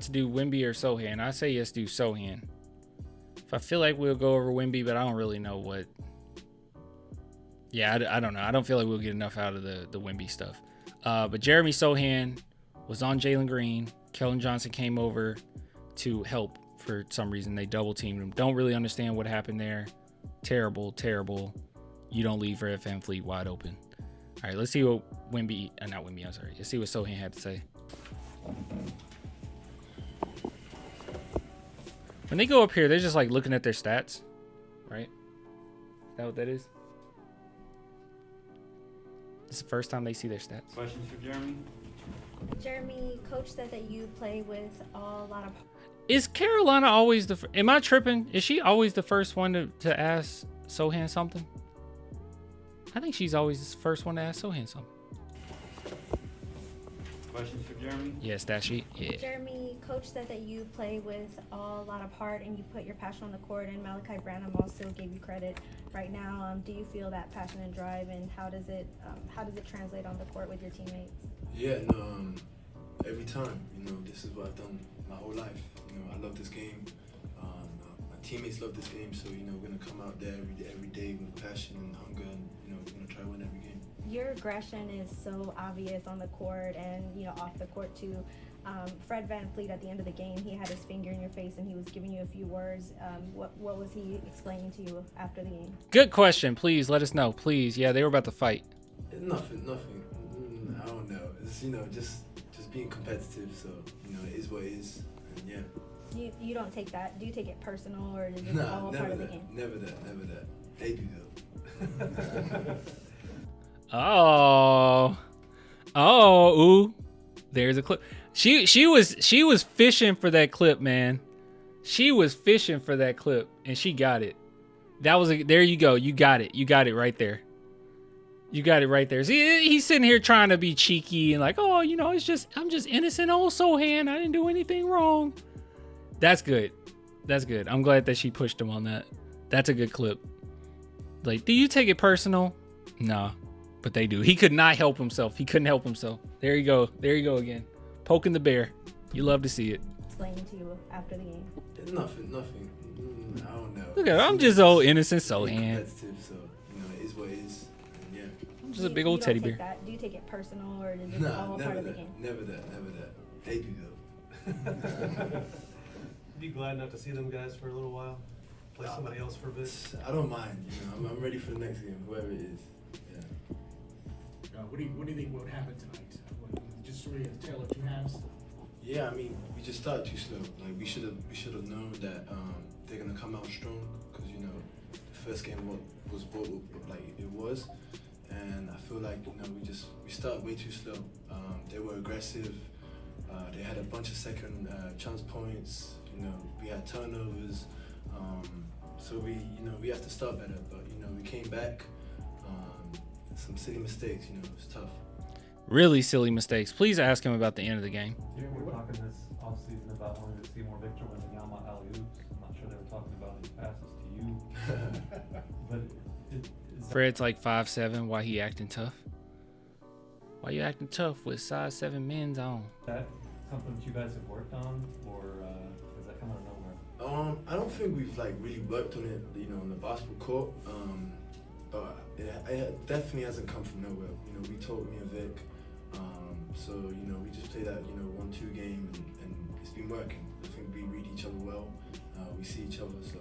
To do Wemby or Sochan. I say yes, do Sochan. If I feel like we'll go over Wemby, but I don't really know what. Yeah, I don't know. I don't feel like we'll get enough out of the Wemby stuff. But Jeremy Sochan was on Jalen Green. Keldon Johnson came over to help for some reason. They double teamed him. Don't really understand what happened there. Terrible, terrible. You don't leave for FM Fleet wide open. All right, let's see what Wemby, not Wemby, I'm sorry. Let's see what Sochan had to say. When they go up here, they're just like looking at their stats, right? Is that what that is? It's the first time they see their stats. Questions for Jeremy? Jeremy, coach said that you play with a lot of. Is Carolina always the? Am I tripping? Is she always the first one to ask Sochan something? I think she's always the first one to ask Sochan something. Questions for Jeremy? Yeah, stat sheet. Yeah. Jeremy, coach said that you play with a lot of heart and you put your passion on the court. And Malachi Branham also gave you credit right now. Do you feel that passion and drive, and how does it translate on the court with your teammates? Yeah, no, every time, this is what I've done my whole life. I love this game. My teammates love this game, so we're gonna come out there every day with passion and hunger, and we're gonna try to win every game. Your aggression is so obvious on the court and off the court too. Fred VanVleet at the end of the game, he had his finger in your face and he was giving you a few words. What was he explaining to you after the game? Good question. Please let us know. Please. Yeah, they were about to fight. Nothing. I don't know. It's just being competitive. So it is what it is. And yeah. You don't take that. Do you take it personal, or is it all part of the game? Never that. They do though. Ooh, there's a clip. She was fishing for that clip, man. She was fishing for that clip, and she got it. There you go. You got it. You got it right there. You got it right there. See, he's sitting here trying to be cheeky and like, oh, I'm just innocent old Sochan. I didn't do anything wrong. That's good. That's good. I'm glad that she pushed him on that. That's a good clip. Like, do you take it personal? No. But they do. He could not help himself. He couldn't help himself. There you go. There you go again. Poking the bear. You love to see it. Explaining to you after the game. Nothing. I don't know. Look at him. I'm just old innocent Sochan. Competitive, so it is what it is. And yeah. I'm just a big old teddy bear. Do you take it personal, or is it all part of the game? Never that. They do though. Be glad not to see them guys for a little while. Play somebody else for a bit. I don't mind. I'm ready for the next game, whoever it is. What do you think would happen tonight? Just sort of a tale of two halves. Yeah, we just started too slow. Like we should have known that they're gonna come out strong, because the first game was what like it was, and I feel like we started way too slow. They were aggressive. They had a bunch of second chance points. We had turnovers. So we have to start better. But we came back. Some silly mistakes, it's tough. Really silly mistakes. Please ask him about the end of the game. Yeah, we're talking this offseason about wanting to see more Victor Wembanyama alley-oops. I'm not sure they were talking about his passes to you. But Fred's like 5'7". Why he acting tough? Why you acting tough with size 7 men's on? Is that something that you guys have worked on, or does that come out of nowhere? I don't think we've really worked on it, on the basketball court. But it definitely hasn't come from nowhere. We taught me and Vic. So we just play that 1-2 game, and it's been working. I think we read each other well. We see each other, so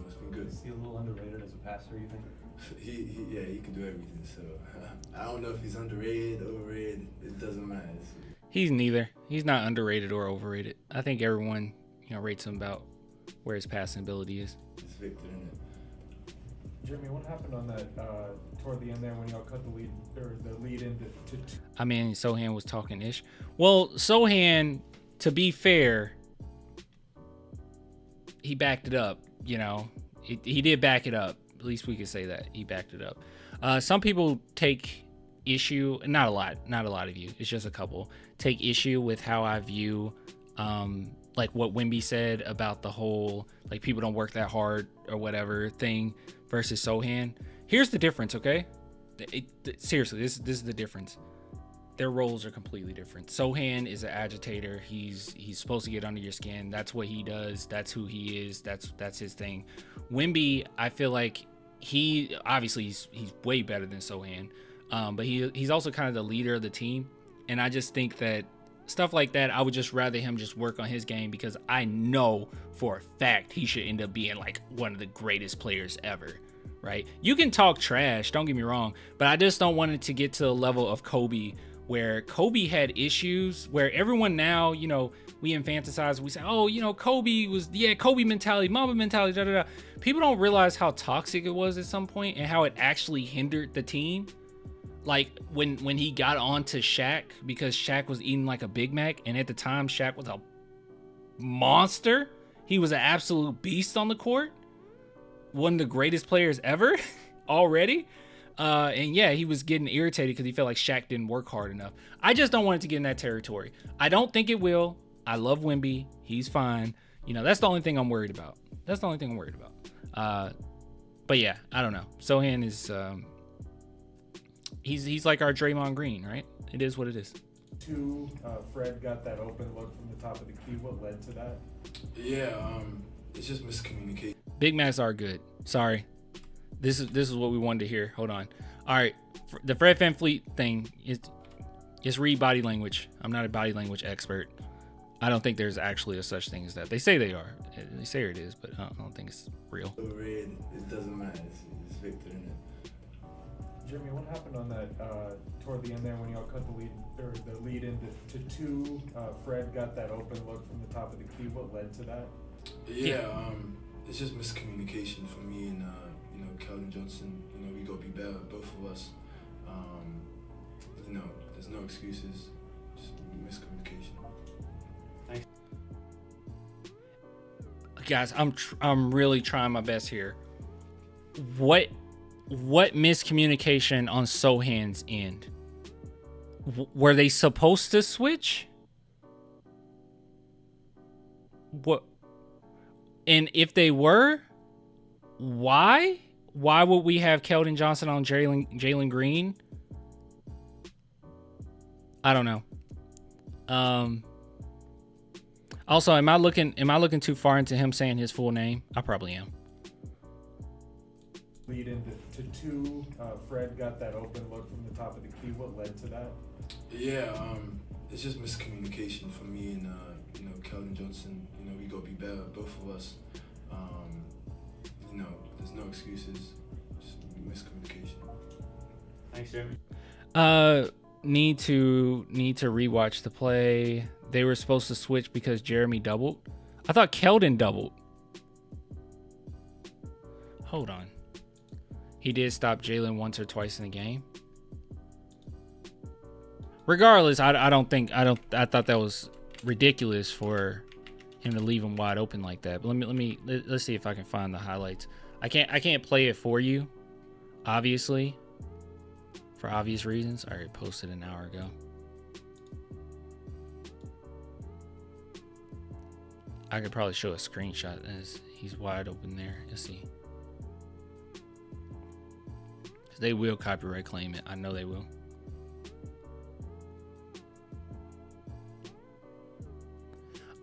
it's been good. Is he a little underrated as a passer, you think? he can do everything. So I don't know if he's underrated, overrated. It doesn't matter. He's neither. He's not underrated or overrated. I think everyone rates him about where his passing ability is. It's Victor, isn't it? Jeremy, what happened on that toward the end there when y'all cut the lead, or the lead into? Sochan was talking ish. Well, Sochan, to be fair, he backed it up. He did back it up. At least we could say that he backed it up. Some people take issue. Not a lot of you. It's just a couple take issue with how I view, like what Wemby said about the whole like people don't work that hard or whatever thing. Versus Sochan. Here's the difference, okay? Seriously, this is the difference. their roles are completely different. Sohan is an agitator. He's supposed to get under your skin. That's what he does. That's who he is. That's his thing. Wemby, I feel like he's way better than Sohan, but he's also kind of the leader of the team. And I just think that stuff like that, I would just rather him just work on his game, because I know for a fact he should end up being like one of the greatest players ever. Right? You can talk trash, don't get me wrong, but I just don't want it to get to the level of Kobe, where Kobe had issues, where everyone now, you know, we infantilize, we say, oh, you know, Kobe mentality, Mamba mentality, da da da. People don't realize how toxic it was at some point and how it actually hindered the team. Like when he got on to Shaq, because Shaq was eating like a Big Mac, and at the time Shaq was a monster. He was an absolute beast on the court. One of the greatest players ever already. And yeah, he was getting irritated because he felt like Shaq didn't work hard enough. I just don't want it to get in that territory. I don't think it will. I love Wemby. He's fine. You know, that's the only thing I'm worried about. But yeah, I don't know. Sohan is, he's like our Draymond Green, right? It is what it is. Fred got that open look from the top of the key. What led to that? Yeah, it's just miscommunication. Big Macs are good. Sorry. This is what we wanted to hear. Hold on. All right. The Fred VanVleet thing is just read body language. I'm not a body language expert. I don't think there's actually a such thing as that. They say they are. They say it is, but I don't think it's real. Red, it doesn't matter. It's Victor in it. Jeremy, what happened on that toward the end there when y'all cut the lead into two? Fred got that open look from the top of the key. What led to that? Yeah, it's just miscommunication for me and you know, Keldon Johnson. You know, we gotta be better, both of us. You know, there's no excuses, just miscommunication. Thanks. Guys, I'm really trying my best here. What miscommunication on Sohan's end? Were they supposed to switch? What? And if they were, why? Why would we have Keldon Johnson on Jalen Green? I don't know. Also, am I looking too far into him saying his full name? I probably am. Lead into two. Fred got that open look from the top of the key. What led to that? Yeah, it's just miscommunication for me and you know, Keldon Johnson. You know, we gotta be better, both of us. You know, there's no excuses, just miscommunication. Thanks, Jeremy. Need to rewatch the play. They were supposed to switch because Jeremy doubled. I thought Keldon doubled. Hold on. He did stop Jalen once or twice in the game. Regardless, I thought that was ridiculous for him to leave him wide open like that. But let's see if I can find the highlights. I can't play it for you, obviously, for obvious reasons. I already posted an hour ago. I could probably show a screenshot as he's wide open there. Let's see. They will copyright claim it. I know they will.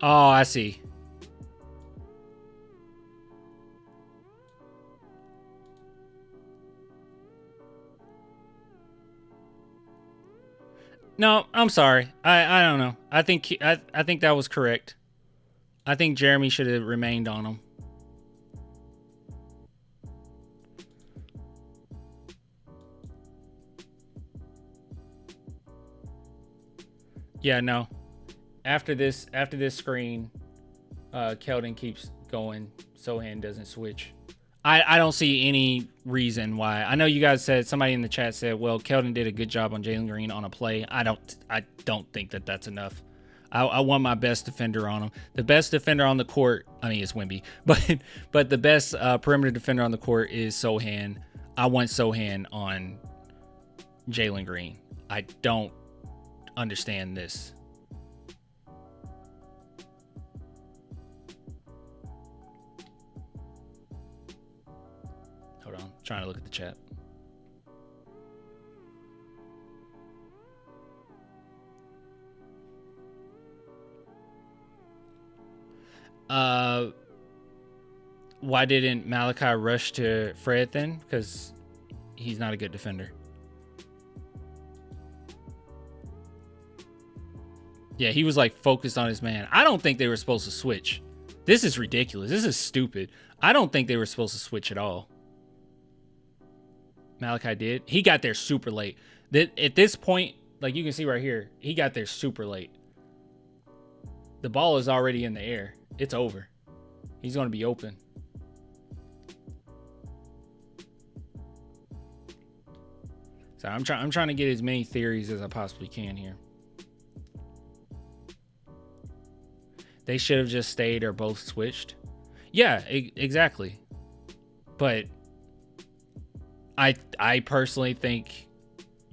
Oh, I see. No, I'm sorry. I don't know. I think that was correct. I think Jeremy should have remained on him. Yeah, no. After this screen, Keldon keeps going. Sohan doesn't switch. I don't see any reason why. I know you guys said, somebody in the chat said, well, Keldon did a good job on Jalen Green on a play. I don't think that that's enough. I want my best defender on him. The best defender on the court, I mean, it's Wemby, but the best perimeter defender on the court is Sohan. I want Sohan on Jalen Green. I don't understand this. Hold on, I'm trying to look at the chat. Why didn't Malachi rush to Fred then? Because he's not a good defender. Yeah, he was like focused on his man. I don't think they were supposed to switch. This is ridiculous. This is stupid. I don't think they were supposed to switch at all. Malachi did. He got there super late. At this point, like you can see right here, he got there super late. The ball is already in the air. It's over. He's going to be open. So I'm trying to get as many theories as I possibly can here. They should have just stayed or both switched. Yeah, exactly. But I personally think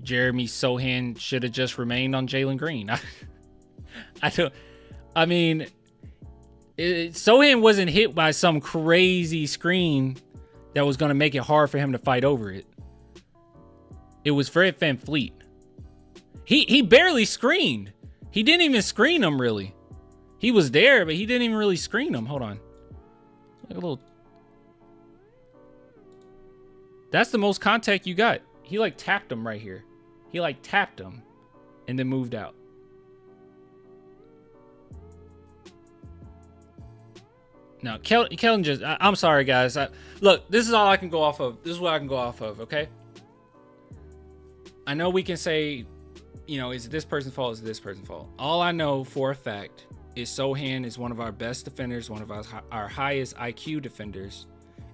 Jeremy Sochan should have just remained on Jalen Green. Sochan wasn't hit by some crazy screen that was going to make it hard for him to fight over it. It was Fred VanVleet. He barely screened. He didn't even screen him, really. He was there, but he didn't even really screen him. Hold on. Like a little... That's the most contact you got. He like tapped him right here. He like tapped him and then moved out. Now, Keldon just... I'm sorry, guys. Look, this is all I can go off of. This is what I can go off of, okay? I know we can say, you know, is it this person's fault? Is it this person's fault? All I know for a fact is Sochan is one of our best defenders, one of our highest IQ defenders,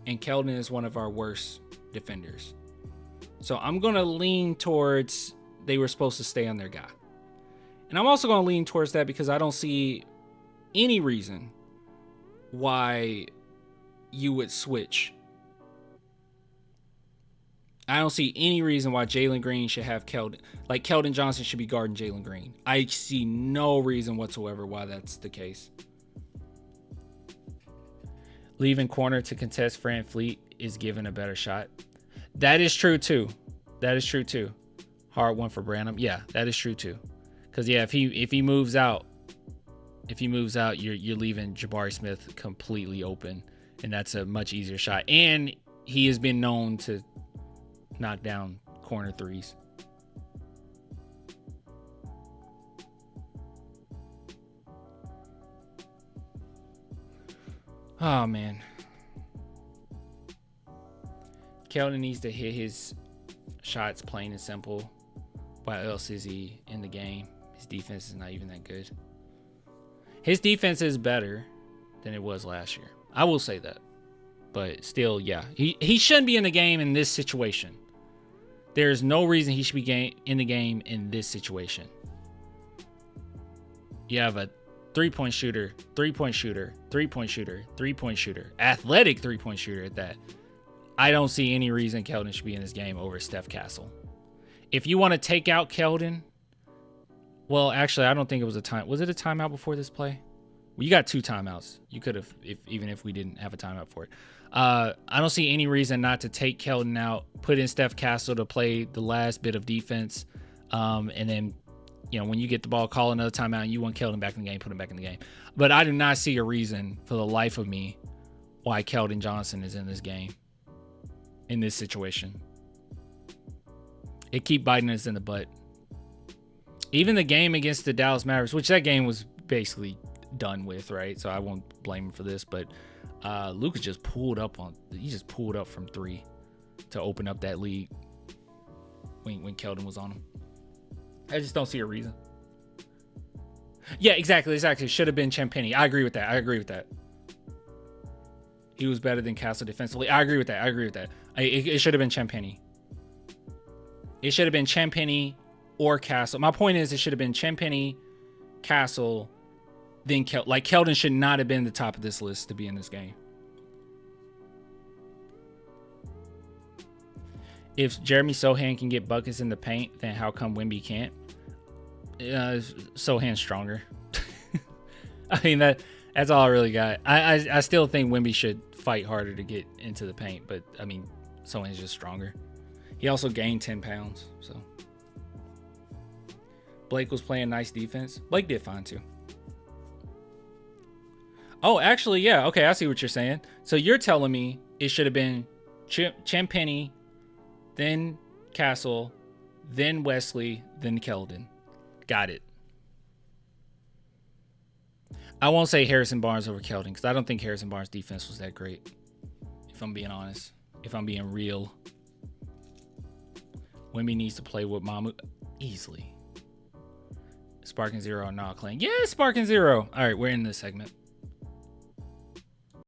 and Keldon is one of our worst defenders. So I'm going to lean towards they were supposed to stay on their guy. And I'm also going to lean towards that because I don't see any reason why you would switch. I don't see any reason why Jalen Green should have Keldon. Like, Keldon Johnson should be guarding Jalen Green. I see no reason whatsoever why that's the case. Leaving corner to contest VanVleet is given a better shot. That is true, too. That is true, too. Hard one for Branham. Yeah, that is true, too. Because, yeah, if he moves out, you're leaving Jabari Smith completely open. And that's a much easier shot. And he has been known to knock down corner threes. Oh, man. Keldon needs to hit his shots plain and simple. Why else is he in the game? His defense is not even that good. His defense is better than it was last year. I will say that. But still, yeah. He shouldn't be in the game in this situation. There's no reason he should be in the game in this situation. You have a three-point shooter, athletic three-point shooter at that. I don't see any reason Keldon should be in this game over Steph Castle. If you want to take out Keldon, well, actually, I don't think it was a time. Was it a timeout before this play? Well, you got 2 timeouts. You could have, even if we didn't have a timeout for it. I don't see any reason not to take Keldon out, put in Steph Castle to play the last bit of defense, and then, you know, when you get the ball, call another timeout, and you want Keldon back in the game, put him back in the game. But I do not see a reason for the life of me why Keldon Johnson is in this game, in this situation. It keep biting us in the butt. Even the game against the Dallas Mavericks, which that game was basically done with, right? So I won't blame him for this, but Lucas just pulled up from 3 to open up that lead when Keldon was on him. I just don't see a reason. Yeah, exactly. Should have been Champagny. I agree with that. He was better than Castle defensively. I agree with that. It should have been Champagny. It should have been Champagny or Castle. My point is, it should have been Champagny, Castle, then Keldon should not have been the top of this list to be in this game. If Jeremy Sochan can get buckets in the paint, then how come Wemby can't? Sochan's stronger. I mean, that's all I really got. I still think Wemby should fight harder to get into the paint, but I mean, Sochan's just stronger. He also gained 10 pounds, so. Blake was playing nice defense. Blake did fine too. Oh, actually, yeah. Okay, I see what you're saying. So you're telling me it should have been Champagny, then Castle, then Wesley, then Keldon. Got it. I won't say Harrison Barnes over Keldon because I don't think Harrison Barnes' defense was that great. If I'm being honest. If I'm being real. Wemby needs to play with Mamu easily. Sparking Zero or not playing. Yeah, Sparking Zero. All right, we're in this segment.